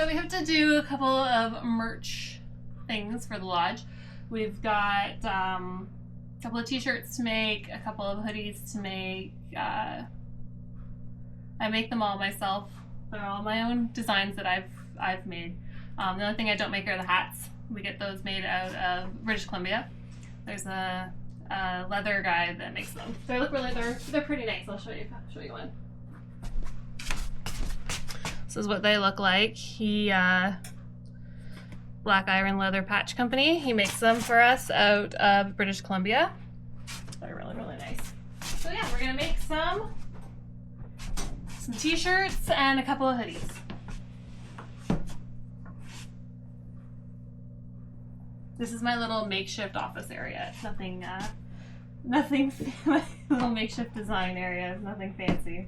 So we have to do a couple of merch things for the lodge. We've got a couple of t-shirts to make, a couple of hoodies to make. I make them all myself. They're all my own designs that I've made. The only thing I don't make are the hats. We get those made out of British Columbia. There's a leather guy that makes them. They look really, they're pretty nice. I'll show you one. This is what they look like. Black Iron Leather Patch Company. He makes them for us out of British Columbia. They're really, really nice. So yeah, we're gonna make some t-shirts and a couple of hoodies. This is my little makeshift office area. It's nothing, my little makeshift design area. It's nothing fancy.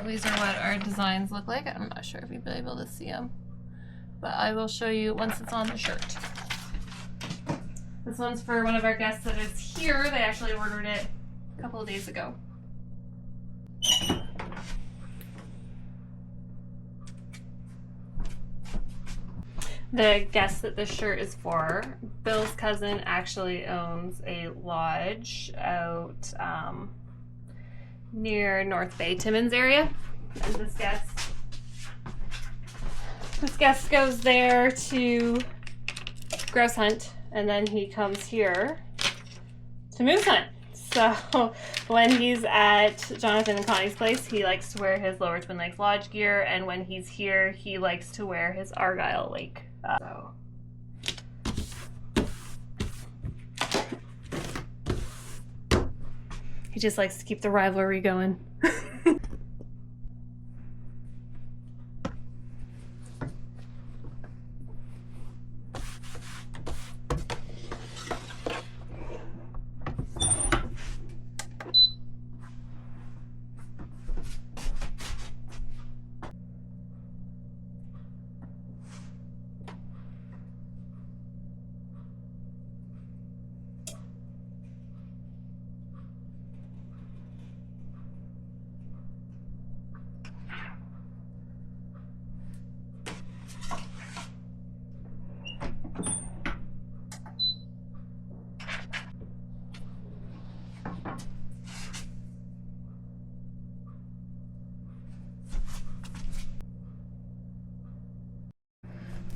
These are what our designs look like. I'm not sure if you'll be able to see them, but I will show you once it's on the shirt. This one's for one of our guests that is here. They actually ordered it a couple of days ago. The guest that this shirt is for, Bill's cousin actually owns a lodge out near North Bay, Timmins area. And this guest goes there to grouse hunt, and then he comes here to moose hunt. So when he's at Jonathan and Connie's place, he likes to wear his Lower Twin Lakes Lodge gear, and when he's here, he likes to wear his Argyle Lake. He just likes to keep the rivalry going.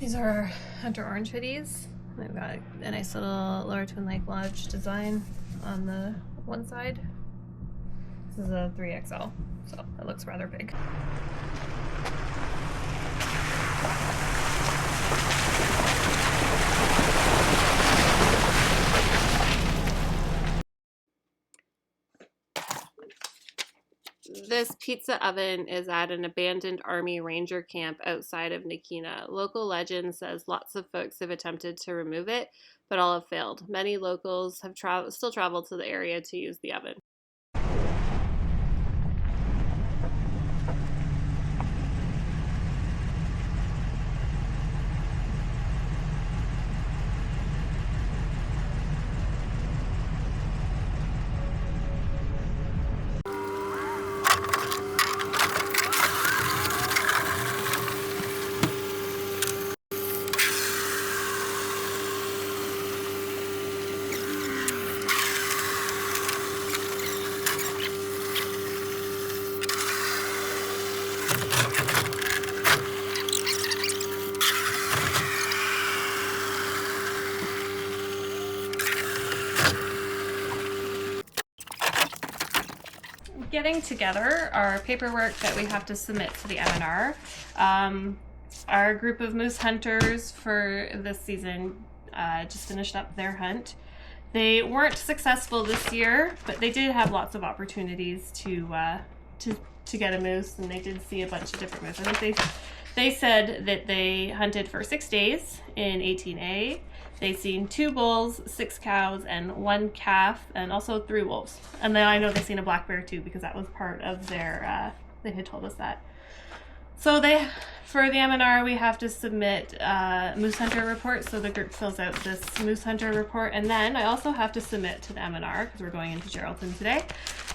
These are our Hunter Orange hoodies. We've got a nice little Lower Twin Lake Lodge design on the one side. This is a 3XL, so it looks rather big. This pizza oven is at an abandoned Army Ranger camp outside of Nakina. Local legend says lots of folks have attempted to remove it, but all have failed. Many locals have still traveled to the area to use the oven. Getting together our paperwork that we have to submit to the MNR. Our group of moose hunters for this season just finished up their hunt. They weren't successful this year, but they did have lots of opportunities to to get a moose, and they did see a bunch of different moose. I think they said that they hunted for 6 days in 18A. They seen 2 bulls, 6 cows, and 1 calf, and also 3 wolves. And then I know they seen a black bear too, because that was part of their. They had told us that. So for the M&R, we have to submit a moose hunter report. So the group fills out this moose hunter report, and then I also have to submit to the M&R, because we're going into Geraldton today,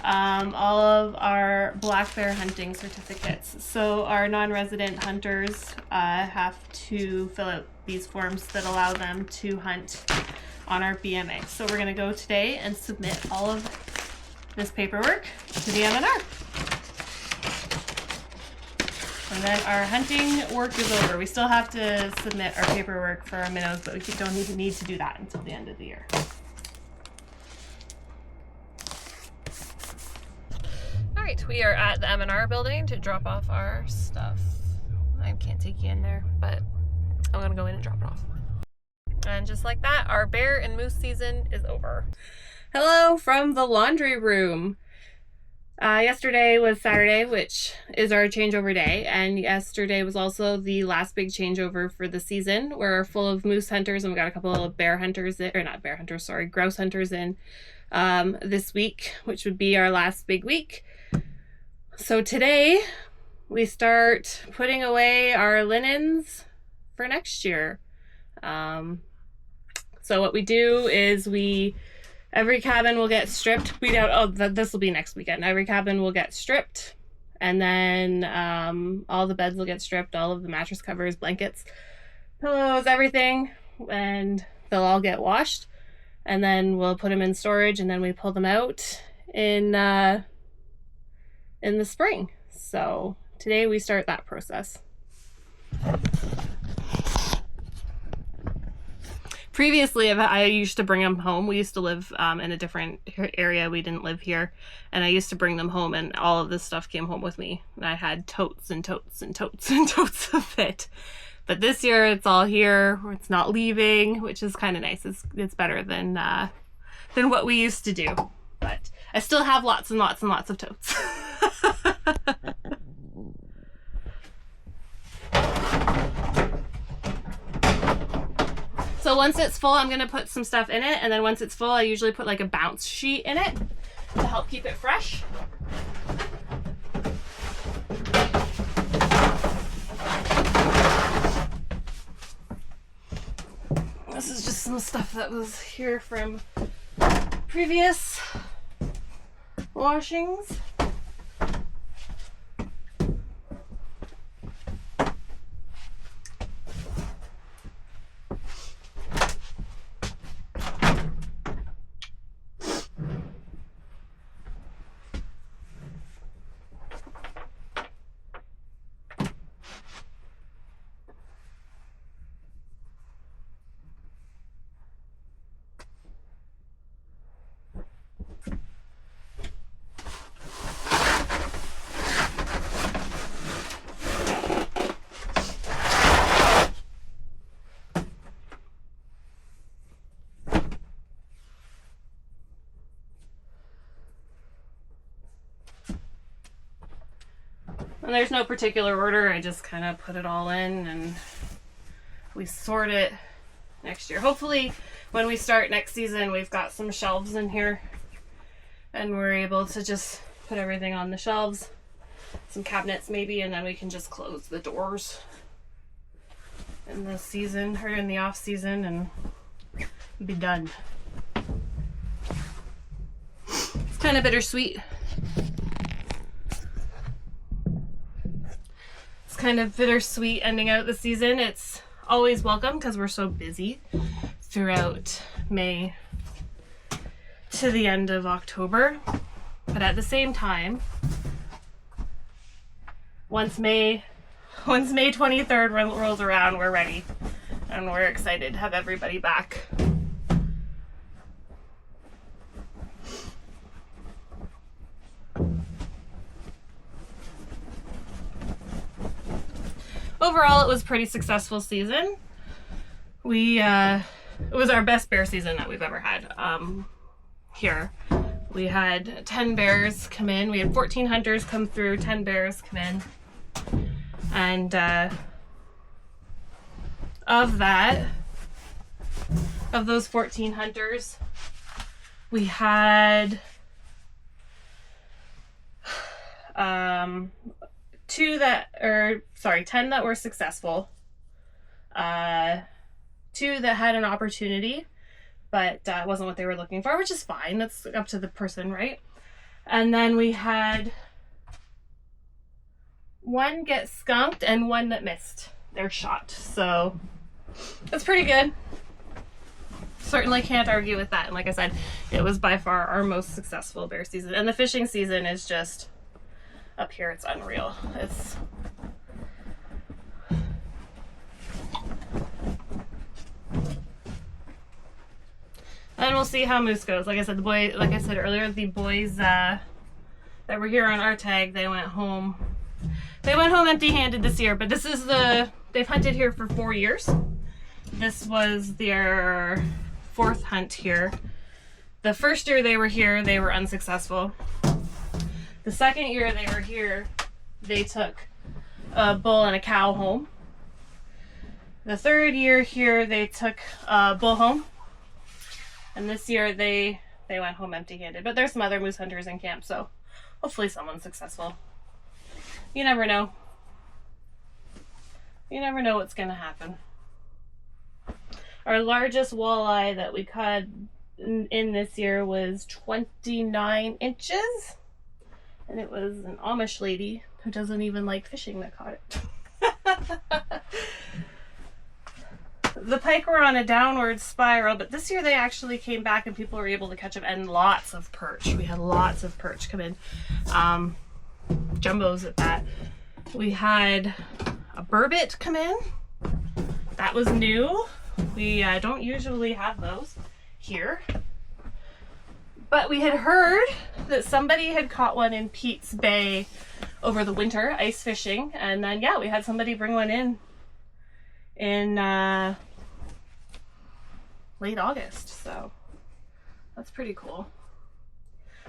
all of our black bear hunting certificates. So our non-resident hunters have to fill out these forms that allow them to hunt on our BMA. So we're going to go today and submit all of this paperwork to the M&R. And then our hunting work is over. We still have to submit our paperwork for our minnows, but we don't even need to do that until the end of the year. All right, we are at the M&R building to drop off our stuff. I can't take you in there, but I'm gonna go in and drop it off. And just like that, our bear and moose season is over. Hello from the laundry room. Yesterday was Saturday, which is our changeover day, and yesterday was also the last big changeover for the season. We're full of moose hunters, and we got a couple of bear hunters, or not bear hunters, sorry, grouse hunters in this week, which would be our last big week. So today we start putting away our linens for next year. So what we do is every cabin will get stripped. This will be next weekend. Every cabin will get stripped, and then all the beds will get stripped, all of the mattress covers, blankets, pillows, everything, and they'll all get washed, and then we'll put them in storage, and then we pull them out in the spring. So today we start that process. Previously, I used to bring them home. We used to live in a different area. We didn't live here. And I used to bring them home, and all of this stuff came home with me. And I had totes and totes and totes and totes of it. But this year, it's all here. It's not leaving, which is kind of nice. It's better than what we used to do. But I still have lots and lots and lots of totes. So once it's full, I'm going to put some stuff in it, and then once it's full, I usually put like a bounce sheet in it to help keep it fresh. This is just some stuff that was here from previous washings. And there's no particular order, I just kind of put it all in and we sort it next year. Hopefully when we start next season, we've got some shelves in here and we're able to just put everything on the shelves, some cabinets maybe, and then we can just close the doors in the season or in the off season and be done. It's kind of bittersweet. Kind of bittersweet ending out the season. It's always welcome because we're so busy throughout May to the end of October, but at the same time, once May 23rd rolls around, we're ready and we're excited to have everybody back. Overall, it was a pretty successful season. It was our best bear season that we've ever had here. We had 10 bears come in. We had 14 hunters come through, 10 bears come in. And of those 14 hunters, we had 10 that were successful, 2 that had an opportunity, but it wasn't what they were looking for, which is fine. That's up to the person, right? And then we had 1 get skunked and 1 that missed their shot. So that's pretty good. Certainly can't argue with that. And like I said, it was by far our most successful bear season. And the fishing season is just, up here, it's unreal. And we'll see how moose goes. Like I said, earlier, the boys that were here on our tag, they went home. They went home empty-handed this year, but they've hunted here for 4 years. This was their 4th hunt here. The first year they were here, they were unsuccessful. The second year they were here, they took a bull and a cow home. The 3rd year here, they took a bull home. And this year they went home empty-handed. But there's some other moose hunters in camp, so hopefully someone's successful. You never know. You never know what's going to happen. Our largest walleye that we caught in this year was 29 inches. And it was an Amish lady who doesn't even like fishing that caught it. The pike were on a downward spiral, but this year they actually came back and people were able to catch them, and lots of perch. We had lots of perch come in. Jumbos at that. We had a burbot come in. That was new. We don't usually have those here. But we had heard that somebody had caught one in Pete's Bay over the winter, ice fishing. And then, yeah, we had somebody bring one in late August. So that's pretty cool.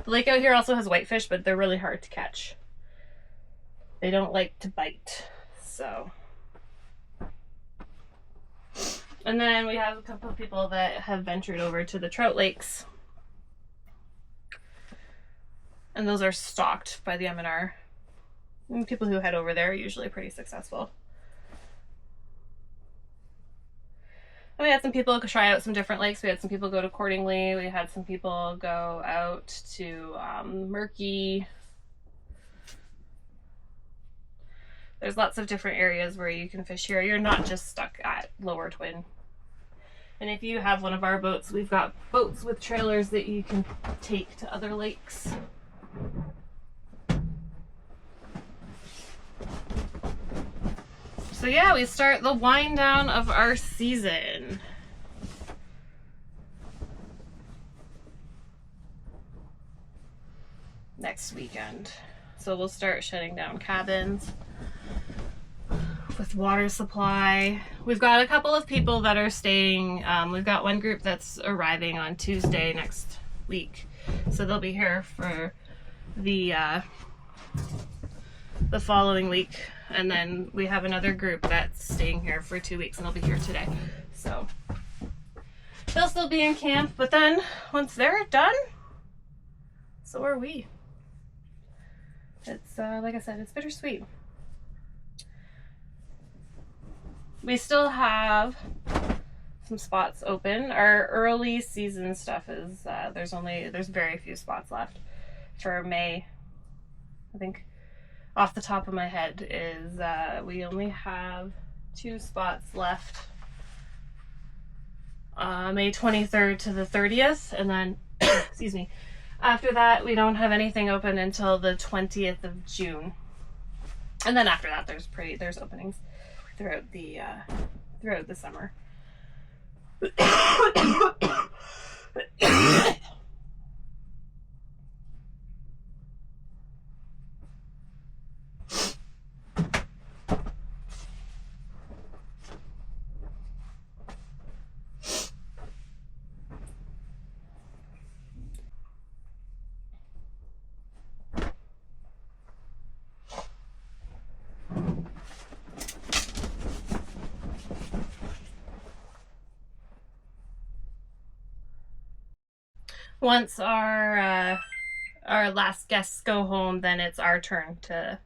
The lake out here also has whitefish, but they're really hard to catch. They don't like to bite, so. And then we have a couple of people that have ventured over to the trout lakes. And those are stocked by the M&R. And people who head over there are usually pretty successful. And we had some people try out some different lakes. We had some people go to Cordingley. We had some people go out to Murky. There's lots of different areas where you can fish here. You're not just stuck at Lower Twin. And if you have one of our boats, we've got boats with trailers that you can take to other lakes. So yeah, we start the wind down of our season. Next weekend. So we'll start shutting down cabins with water supply. We've got a couple of people that are staying. We've got one group that's arriving on Tuesday next week. So they'll be here for the following week. And then we have another group that's staying here for 2 weeks and they'll be here today. So they'll still be in camp, but then once they're done, so are we. It's, like I said, it's bittersweet. We still have some spots open. Our early season stuff is, there's very few spots left for May. I think off the top of my head is, we only have 2 spots left. May 23rd to the 30th, and then, excuse me, after that we don't have anything open until the 20th of June. And then after that there's openings throughout the summer. once our last guests go home, then it's our turn to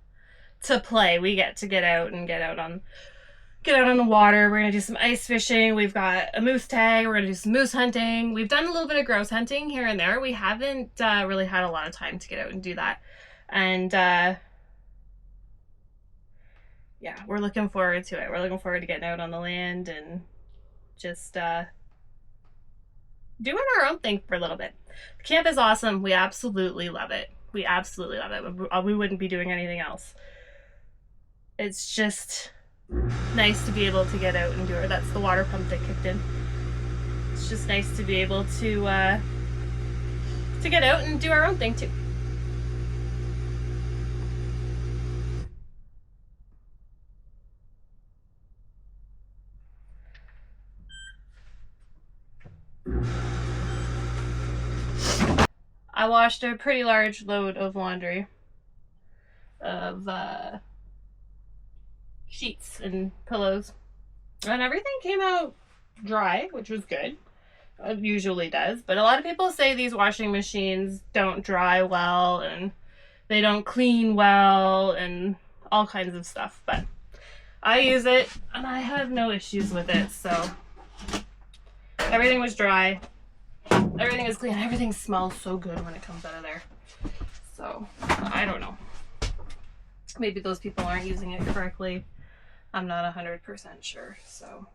play. We get to get out on the water. We're gonna do some ice fishing. We've got a moose tag. We're gonna do some moose hunting. We've done a little bit of grouse hunting here and there. We haven't really had a lot of time to get out and do that. And yeah, we're looking forward to it. We're looking forward to getting out on the land and just doing our own thing for a little bit. The camp is awesome. We absolutely love it. We absolutely love it. We wouldn't be doing anything else. It's just nice to be able to get out and do it. That's the water pump that kicked in. It's just nice to be able to get out and do our own thing too. I washed a pretty large load of laundry of sheets and pillows, and everything came out dry, which was good. It usually does, but a lot of people say these washing machines don't dry well and they don't clean well and all kinds of stuff, but I use it and I have no issues with it. So everything was dry, everything is clean, everything smells so good when it comes out of there. So I don't know, maybe those people aren't using it correctly. I'm not 100% sure. So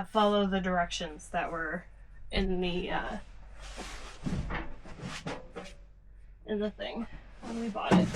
follow the directions that were in the thing when we bought it.